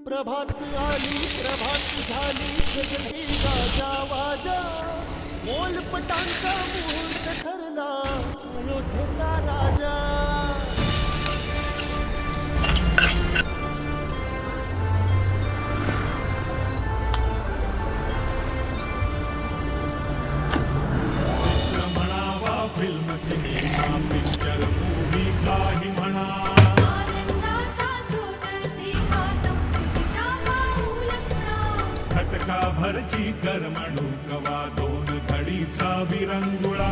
प्रभात आली प्रभात झाली जगती गाजा वाजा मोलपटांचा मुहूर्त ठरला अयोध्येचा राजा म्हणावा फिल्म सिनेमा पिक्चर मूवी काही म्हणा खटका भरची करमणूक वा दोन घडीचा विरंगुळा